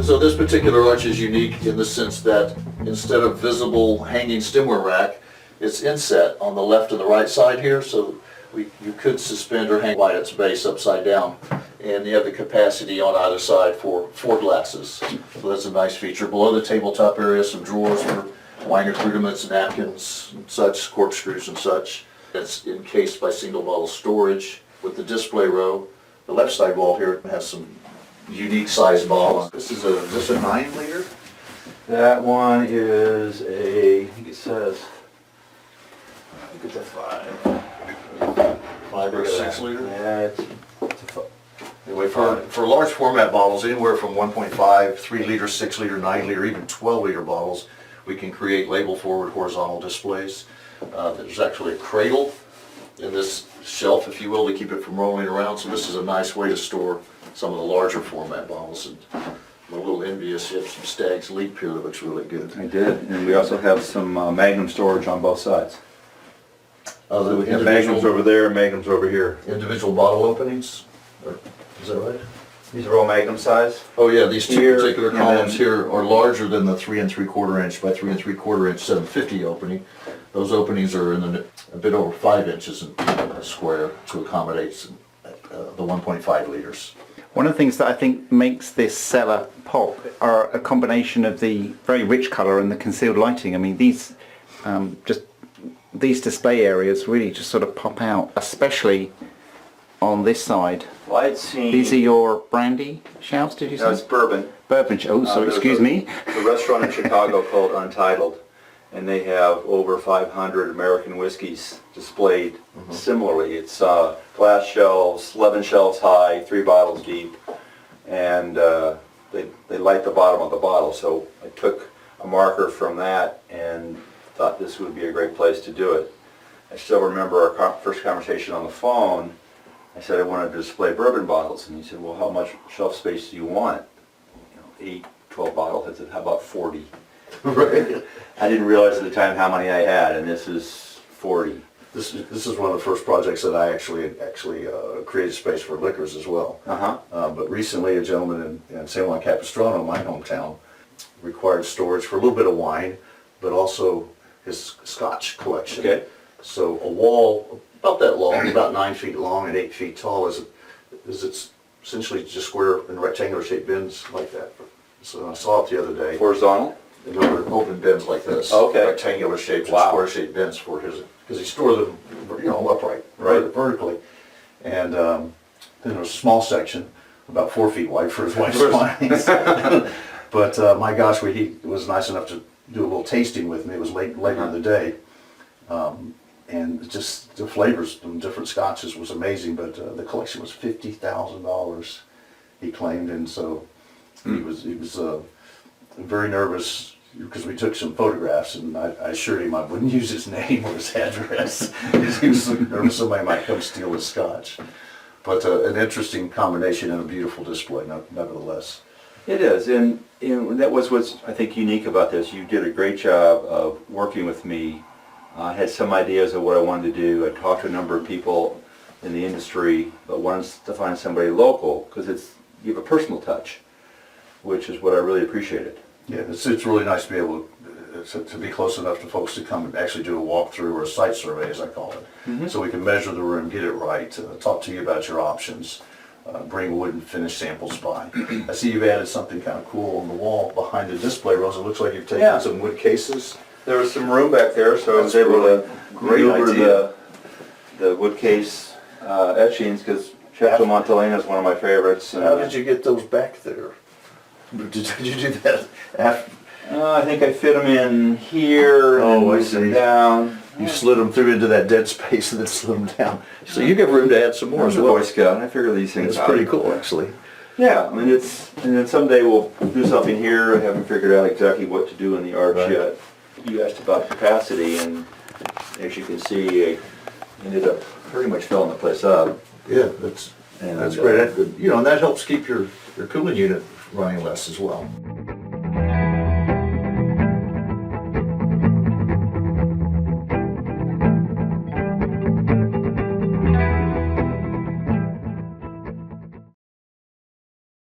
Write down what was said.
So this particular arch is unique in the sense that instead of visible hanging stemware rack, it's inset on the left and the right side here, so you could suspend or hang by its base upside down. And you have the capacity on either side for 4 glasses. So that's a nice feature. Below the tabletop area, some drawers for wine accoutrements, napkins, and such, corkscrews and such. It's encased by single bottle storage with the display row. The left side wall here has some unique size bottles. Is this a 9 liter? That one is a, I think it says, I think it's a 5. 5 or 6 liter? Yeah, it's a 5. Anyway, for large format bottles, anywhere from 1.5, 3 liter, 6 liter, 9 liter, even 12 liter bottles, we can create label forward horizontal displays. There's actually a cradle in this shelf, if you will, to keep it from rolling around. So this is a nice way to store some of the larger format bottles. And I'm a little envious. You have some Stag's Leap here that looks really good. I did, and we also have some Magnum storage on both sides. So we have Magnums over there, Magnums over here. Individual bottle openings? Is that right? These are all Magnum size. Oh yeah, these two Here, particular and columns then- here are larger than the 3 3/4 inch by 3 3/4 inch 750 opening. Those openings are in a bit over 5 inches in square to accommodate the 1.5 liters. One of the things that I think makes this cellar pop are a combination of the very rich colour and the concealed lighting. I mean, these display areas really just sort of pop out, especially on this side. Well, I'd seen... These are your brandy shelves, did you say? No, it's bourbon. Bourbon. Oh, sorry, excuse me. A restaurant in Chicago called Untitled, and they have over 500 American whiskeys displayed similarly. It's glass shelves, 11 shelves high, 3 bottles deep, and they light the bottom of the bottle. So I took a marker from that and thought this would be a great place to do it. I still remember our first conversation on the phone. I said I wanted to display bourbon bottles, and he said, well, how much shelf space do you want? 8, 12 bottles. I said, how about 40? Right. I didn't realize at the time how many I had, and this is 40. This is one of the first projects that I actually created space for liquors as well. But recently, a gentleman in San Juan Capistrano, my hometown, required storage for a little bit of wine, but also his Scotch collection. Okay. So a wall about that long, about 9 feet long and 8 feet tall, is it's essentially just square and rectangular shaped bins like that. So I saw it the other day. Horizontal? You know, they're open bins like this. Okay. Rectangular shapes and Wow. square shaped bins for his, because he stored them, upright, right, vertically. And then there's a small section, about 4 feet wide for his wife's wines. But my gosh, he was nice enough to do a little tasting with me. It was later in the day. And just the flavors from different scotches was amazing, but the collection was $50,000, he claimed, and so he was very nervous because we took some photographs, and I assured him I wouldn't use his name or his address because he was nervous somebody might come steal his scotch. But an interesting combination and a beautiful display, nevertheless. It is, and that was what's, I think, unique about this. You did a great job of working with me. I had some ideas of what I wanted to do. I talked to a number of people in the industry, but wanted to find somebody local because you have a personal touch, which is what I really appreciated. Yeah, it's really nice to be able to be close enough to folks to come and actually do a walkthrough or a site survey, as I call it, so we can measure the room, get it right, talk to you about your options, bring wood and finish samples by. I see you've added something kind of cool on the wall behind the display rows. It looks like you've taken some wood cases. There was some room back there, so I was able to maneuver the wood case etchings because Chateau Montelena is one of my favorites. How did you get those back there? Did you do that after? I think I fit them in here and I moved them see. down. You slid them through into that dead space and then slid them down. So you have room to add some more I was as a well. Boy Scout, and I figure these things It's out. pretty cool, actually. Yeah, I mean and then someday we'll do something here. I haven't figured out exactly what to do in the arch yet. You asked about capacity, and as you can see, I ended up pretty much filling the place up. Yeah, that's great. And that helps keep your cooling unit running less as well.